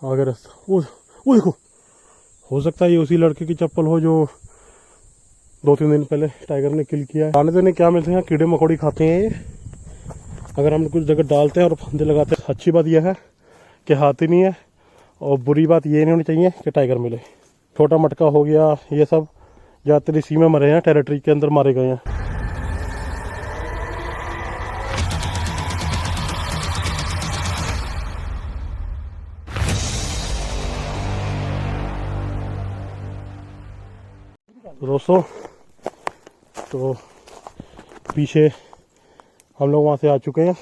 आगे रास्ता, वो देखो, हो सकता है ये उसी लड़के की चप्पल हो जो 2-3 दिन पहले टाइगर ने किल किया है। खाने देने क्या मिलते हैं, कीड़े मकोड़ी खाते हैं ये। अगर हम कुछ जगह डालते हैं और फंदे लगाते हैं, अच्छी बात यह है कि हाथी नहीं है, और बुरी बात ये नहीं होनी चाहिए कि टाइगर मिले। छोटा मटका हो गया, ये सब ज़्यादातर इसी में मरे हैं, टेरिटरी के अंदर मारे गए हैं। दोस्तों तो पीछे हम लोग वहाँ से आ चुके हैं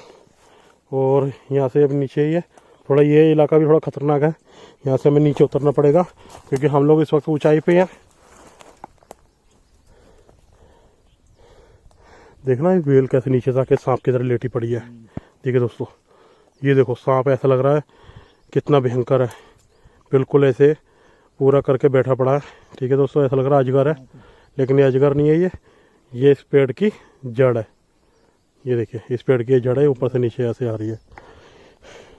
और यहाँ से अब नीचे ही है। थोड़ा ये इलाका भी थोड़ा ख़तरनाक है, यहाँ से हमें नीचे उतरना पड़ेगा क्योंकि हम लोग इस वक्त ऊंचाई पे हैं। देखना ये वेल कैसे नीचे जाके सांप की तरह लेटी पड़ी है। ठीक है दोस्तों, ये देखो सांप ऐसा लग रहा है कितना भयंकर है, बिल्कुल ऐसे पूरा करके बैठा पड़ा है। ठीक है दोस्तों, ऐसा लग रहा है अजगर है, लेकिन ये अजगर नहीं है, ये इस पेड़ की जड़ है। ये देखिए इस पेड़ की जड़ है, ऊपर से नीचे ऐसे आ रही है।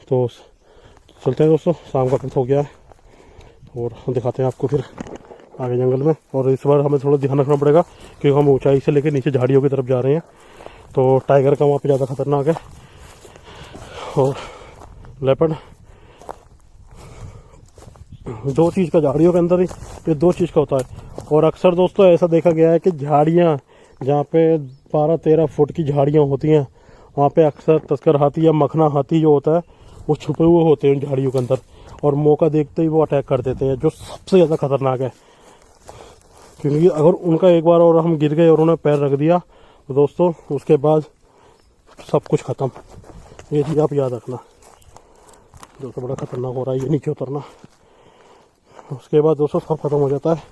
तो चलते हैं दोस्तों, शाम का वक्त हो गया है और दिखाते हैं आपको फिर आगे जंगल में। और इस बार हमें थोड़ा ध्यान रखना पड़ेगा क्योंकि हम ऊंचाई से लेकर नीचे झाड़ियों की तरफ जा रहे हैं, तो टाइगर का वहाँ पे ज़्यादा खतरनाक है और लेपर्ड। दो चीज़ का झाड़ियों के अंदर ही ये दो चीज़ का होता है। और अक्सर दोस्तों ऐसा देखा गया है कि झाड़ियाँ जहाँ पे 12-13 फुट की झाड़ियाँ होती हैं, वहाँ पे अक्सर तस्कर हाथी या मखना हाथी जो होता है वो छुपे हुए होते हैं झाड़ियों के अंदर, और मौका देखते ही वो अटैक कर देते हैं, जो सबसे ज़्यादा खतरनाक है। क्योंकि अगर उनका एक बार और हम गिर गए और उन्हें पैर रख दिया तो दोस्तों उसके बाद सब कुछ ख़त्म। ये चीज़ आप याद रखना दोस्तों, बड़ा खतरनाक हो रहा है ये नीचे उतरना। उसके बाद दोस्तों सब खत्म हो जाता है,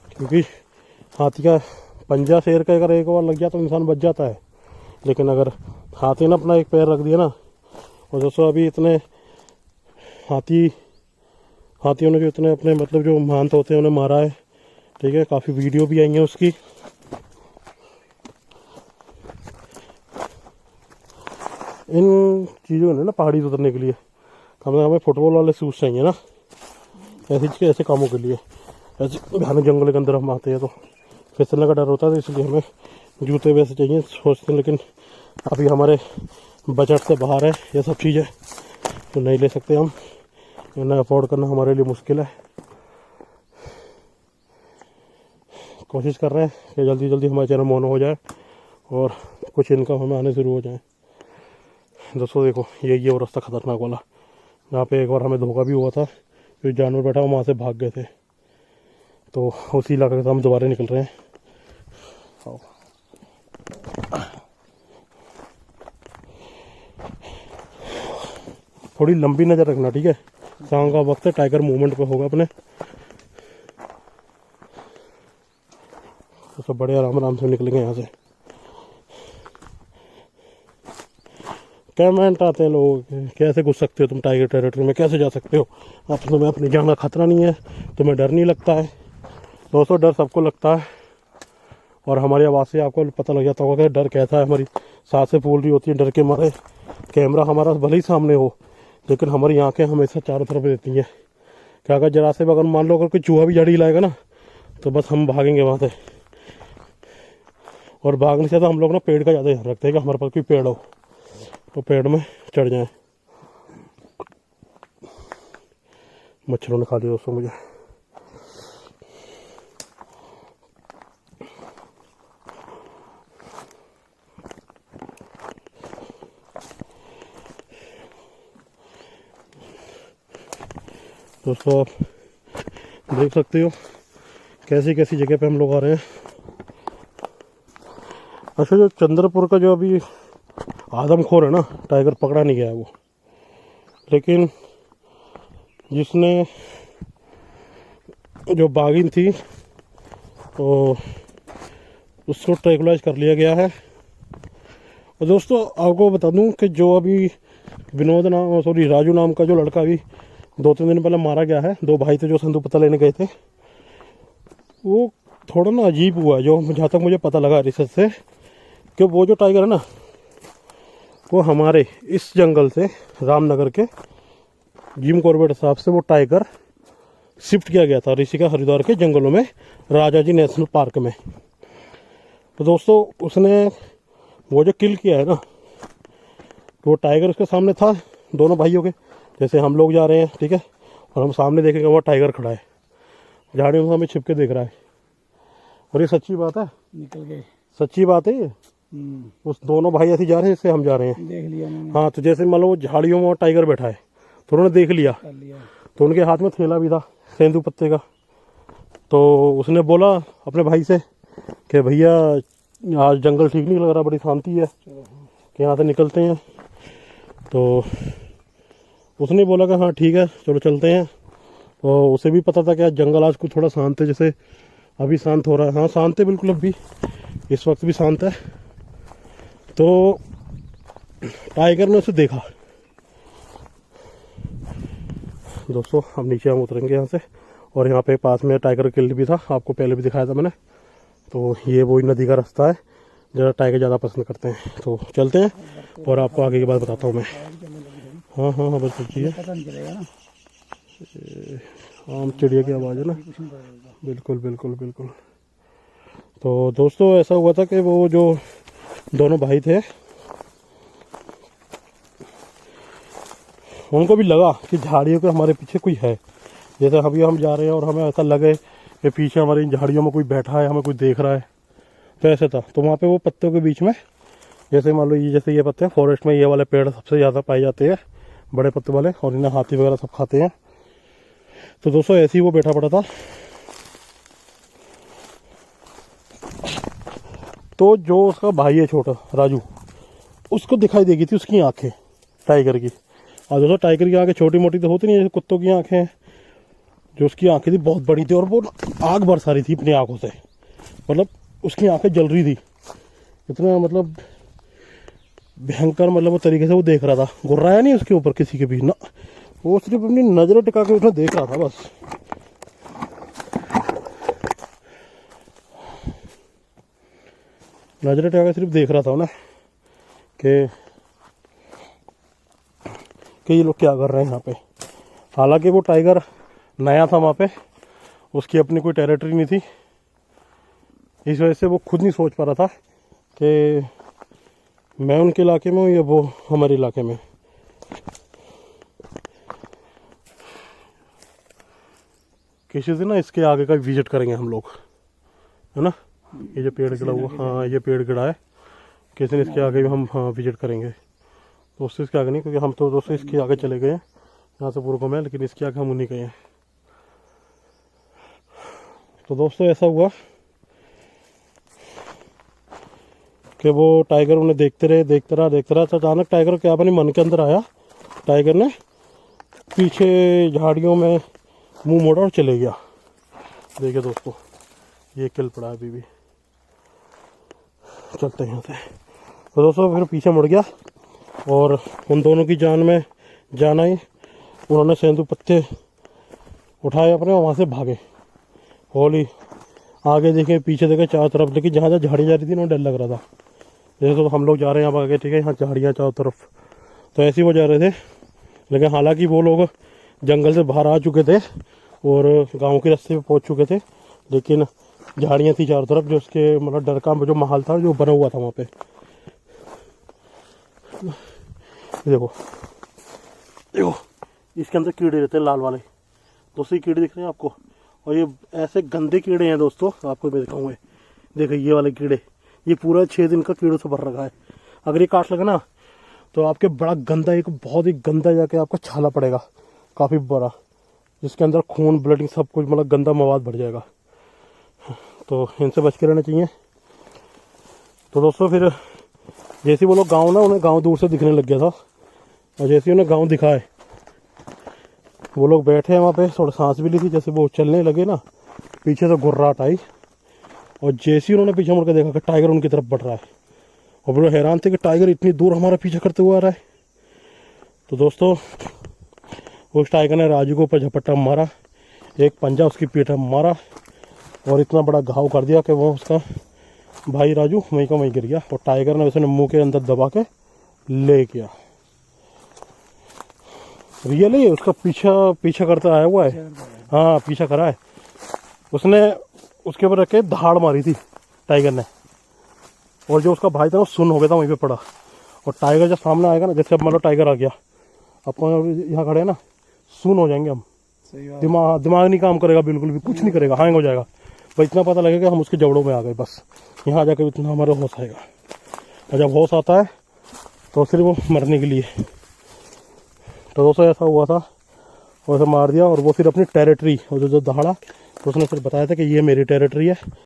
क्योंकि हाथी का पंजा शेर का अगर एक बार लग जाए तो इंसान बच जाता है, लेकिन अगर हाथी ने अपना एक पैर रख दिया ना, और दोस्तों अभी इतने हाथियों ने जो इतने अपने मतलब जो महंत होते हैं उन्हें मारा है। ठीक है, काफ़ी वीडियो भी आई हैं उसकी। इन चीज़ों ने ना पहाड़ी से उतरने के लिए हमें फुटबॉल वाले शूज़ चाहिए ना, ऐसे कामों के लिए। ऐसे घने जंगल के अंदर हम आते हैं तो फिसलने का डर होता है, तो इसलिए हमें जूते वैसे चाहिए सोचते हैं, लेकिन अभी हमारे बजट से बाहर है ये सब चीज़ें, तो नहीं ले सकते हम, इन्हें अफोर्ड करना हमारे लिए मुश्किल है। कोशिश कर रहे हैं कि जल्दी जल्दी हमारा चैनल मोनो हो जाए और कुछ इनकम हमें आने शुरू हो जाए। दोस्तों देखो ये वो रास्ता खतरनाक वाला, जहाँ पे एक बार हमें धोखा भी हुआ था, जो जानवर बैठा वहाँ से भाग गए थे, तो उसी इलाके से हम दोबारा निकल रहे हैं। थोड़ी लंबी नज़र रखना, ठीक है, शाम का वक्त है, टाइगर मूवमेंट पे होगा अपने, तो सब बड़े आराम से निकलेंगे यहाँ से। कमेंट आते हैं लोग, कैसे घुस सकते हो तुम टाइगर टेरिटरी में, कैसे जा सकते हो, अब तुम्हें अपनी जान का खतरा नहीं है, तुम्हें डर नहीं लगता है। दोस्तों डर सबको लगता है, और हमारी आवाज़ से आपको पता लग जाता होगा कि डर कैसा है। हमारी सांसें फूल रही होती हैं डर के मारे, कैमरा हमारा भले ही सामने हो, लेकिन हमारी आंखें हमेशा चारों तरफ रहती हैं। क्या अगर जरा से अगर मान लो अगर कोई चूहा भी झाड़ी लाएगा ना, तो बस हम भागेंगे वहाँ से। और भागने से तो हम लोग ना पेड़ का ज़्यादा ध्यान रखते हैं कि हमारे पास कोई पेड़ हो तो पेड़ में चढ़ जाए। मच्छरों ने खा लिया दोस्तों मुझे। दोस्तों आप देख सकते हो कैसी कैसी जगह पे हम लोग आ रहे हैं। अच्छा, जो चंद्रपुर का जो अभी आदमखोर है ना, टाइगर पकड़ा नहीं गया है वो, लेकिन जिसने जो बाघिन थी तो उसको ट्रैंकुलाइज कर लिया गया है। और दोस्तों आपको बता दूं कि जो अभी राजू नाम का जो लड़का अभी 2-3 दिन पहले मारा गया है, 2 भाई थे जो संदूक पता लेने गए थे, वो थोड़ा ना अजीब हुआ, जो जहाँ तक मुझे पता लगा रिसर्च से, कि वो जो टाइगर है ना वो हमारे इस जंगल से, रामनगर के जिम कॉर्बेट साहब से वो टाइगर शिफ्ट किया गया था ऋषिका हरिद्वार के जंगलों में राजा जी नेशनल पार्क में। तो दोस्तों उसने वो जो किल किया है ना, तो वो टाइगर उसके सामने था दोनों भाइयों के। जैसे हम लोग जा रहे हैं, ठीक है, और हम सामने देखेंगे वो टाइगर खड़ा है, झाड़ियों में हमें छिप के देख रहा है। और ये सच्ची बात है, निकल गए, सच्ची बात है ये। उस दोनों भाई ऐसे जा रहे हैं जैसे हम जा रहे हैं, देख लिया उन्होंने, हाँ। तो जैसे मान लो वो झाड़ियों में टाइगर बैठा है तो उन्होंने देख लिया, कर लिया। तो उनके हाथ में थैला भी था सेंदू पत्ते का। तो उसने बोला अपने भाई से कि भैया आज जंगल ठीक नहीं लग रहा, बड़ी शांति है, कि यहाँ से निकलते हैं। तो उसने बोला कि हाँ ठीक है चलो चलते हैं। तो उसे भी पता था कि आज जंगल आज कुछ थोड़ा शांत है, जैसे अभी शांत हो रहा है। हाँ शांत है बिल्कुल, अभी इस वक्त भी शांत है। तो टाइगर ने उसे देखा। दोस्तों हम नीचे हम उतरेंगे यहाँ से, और यहाँ पे पास में टाइगर किल भी था, आपको पहले भी दिखाया था मैंने। तो ये वही नदी का रास्ता है जरा टाइगर ज़्यादा पसंद करते हैं। तो चलते हैं और आपको आगे की बात बताता हूँ मैं। हाँ हाँ हाँ बस सच्ची है, पता नहीं चलेगा ना, आम चिड़िया की आवाज़ है ना, बिल्कुल बिल्कुल बिल्कुल। तो दोस्तों ऐसा हुआ था कि वो जो दोनों भाई थे उनको भी लगा कि झाड़ियों के हमारे पीछे कोई है। जैसे अभी हम जा रहे हैं और हमें ऐसा लगे कि पीछे हमारे इन झाड़ियों में कोई बैठा है, हमें कोई देख रहा है, तो ऐसे था। तो वहाँ पे वो पत्तों के बीच में, जैसे मान लो ये जैसे ये पत्ते फॉरेस्ट में ये वाले पेड़ सबसे ज़्यादा पाए जाते हैं, बड़े पत्ते वाले, और इन्हें हाथी वगैरह सब खाते हैं। तो दोस्तों ऐसे ही वो बैठा पड़ा था। तो जो उसका भाई है छोटा राजू, उसको दिखाई देगी थी उसकी आंखें टाइगर की। और दोस्तों टाइगर की आंखें छोटी मोटी तो होती नहीं, जैसे कुत्तों की आंखें हैं। जो उसकी आंखें थी बहुत बड़ी थी और वो आग बरसा रही थी अपनी आंखों से, मतलब उसकी आंखें जल रही थी इतना, मतलब भयंकर, मतलब वो तरीके से वो देख रहा था। गुर्राया नहीं उसके ऊपर किसी के भी ना, वो सिर्फ अपनी नजरें टिका के उसने देख रहा था बस। नजरें टिका के सिर्फ देख रहा था ना कि ये लोग क्या कर रहे हैं यहाँ पे। हालांकि वो टाइगर नया था वहाँ पे, उसकी अपनी कोई टेरिटरी नहीं थी, इस वजह से वो खुद नहीं सोच पा रहा था कि मैं उनके इलाके में हूँ या वो हमारे इलाके में। किसी दिन ना इसके आगे का विजिट करेंगे हम लोग, है ना। ये जो पेड़ गिरा हुआ, हाँ ये पेड़ गिरा है, किसी दिन इसके आगे भी हम हाँ विजिट करेंगे। दोस्तों इसके आगे नहीं, क्योंकि हम तो दोस्तों इसके आगे चले गए हैं यहाँ से पूर्व में, लेकिन इसके आगे हम नहीं गए हैं। तो दोस्तों ऐसा हुआ कि वो टाइगर उन्हें देखते रहा। तो अचानक टाइगर क्या अपने मन के अंदर आया, टाइगर ने पीछे झाड़ियों में मुंह मोड़ा और चले गया। देखिए दोस्तों ये किल पड़ा अभी भी। चलते हैं यहाँ से। तो दोस्तों फिर पीछे मुड़ गया और उन दोनों की जान में जान आई। उन्होंने सेंदू पत्ते उठाए अपने, वहाँ से भागे। होली आगे देखे पीछे देखे चारों तरफ, लेकिन जहाँ जहाँ झाड़ी जा रही थी ना डर लग रहा था। जैसे तो हम लोग जा रहे हैं यहाँ आगे, ठीक है, यहाँ झाड़ियाँ चारों तरफ, तो ऐसे ही वो जा रहे थे। लेकिन हालांकि वो लोग जंगल से बाहर आ चुके थे और गांव के रास्ते पे पहुंच चुके थे, लेकिन झाड़ियाँ थी चारों तरफ, जो उसके मतलब डर का जो माहौल था जो बना हुआ था वहाँ पे। देखो देखो इसके अंदर कीड़े रहते हैं लाल वाले, दोस्तों कीड़े दिख रहे हैं आपको, और ये ऐसे गंदे कीड़े हैं दोस्तों, आपको मैं दिखाऊंगा। देखो ये वाले कीड़े, ये पूरा 6 दिन का कीड़ों से भर रखा है। अगर ये काट लगे ना तो आपके बड़ा गंदा, एक बहुत ही गंदा जाके आपका छाला पड़ेगा काफ़ी बड़ा, जिसके अंदर खून ब्लडिंग सब कुछ मतलब गंदा मवाद भर जाएगा। तो इनसे बच के रहना चाहिए। तो दोस्तों फिर जैसे वो लोग गाँव ना, उन्हें गाँव दूर से दिखने लग गया था, और जैसे उन्हें गाँव दिखा है वो लोग बैठे हैं वहाँ पे, थोड़ा सांस भी ली थी। जैसे वो चलने लगे ना पीछे से गुर्राहट आई, और जैसे ही उन्होंने पीछे मुड़ के देखा कि टाइगर उनकी तरफ बढ़ रहा है, और वो हैरान थे कि टाइगर इतनी दूर हमारा पीछा करते हुए आ रहा है। तो दोस्तों उस टाइगर ने राजू को ऊपर झपट्टा मारा, एक पंजा उसकी पीठ में मारा और इतना बड़ा घाव कर दिया कि वो उसका भाई राजू वहीं का वहीं गिर गया, और टाइगर ने उसने मुंह के अंदर दबा के ले गया। रियली उसका पीछा पीछा करता आया हुआ है। हाँ पीछा करा है उसने, उसके ऊपर रख के दहाड़ मारी थी टाइगर ने, और जो उसका भाई था वो सुन्न हो गया था वहीं पे पड़ा। और टाइगर जब सामने आएगा ना, जैसे अब मान लो टाइगर आ गया, अपन यहाँ खड़े हैं ना, सुन्न हो जाएंगे हम। दिमाग नहीं काम करेगा बिल्कुल भी, कुछ नहीं करेगा, हैंग हो जाएगा। भाई इतना पता लगेगा हम उसके जबड़ों में आ गए, बस यहाँ आ जाकर इतना हमारा होश आएगा। और जब होश आता है तो सिर्फ वो मरने के लिए। तो दोस्तों ऐसा हुआ था, वैसे मार दिया, और वो फिर अपनी टेरिटरी, और जो दहाड़ा तो उसने फिर बताया था कि ये मेरी टेरिटरी है।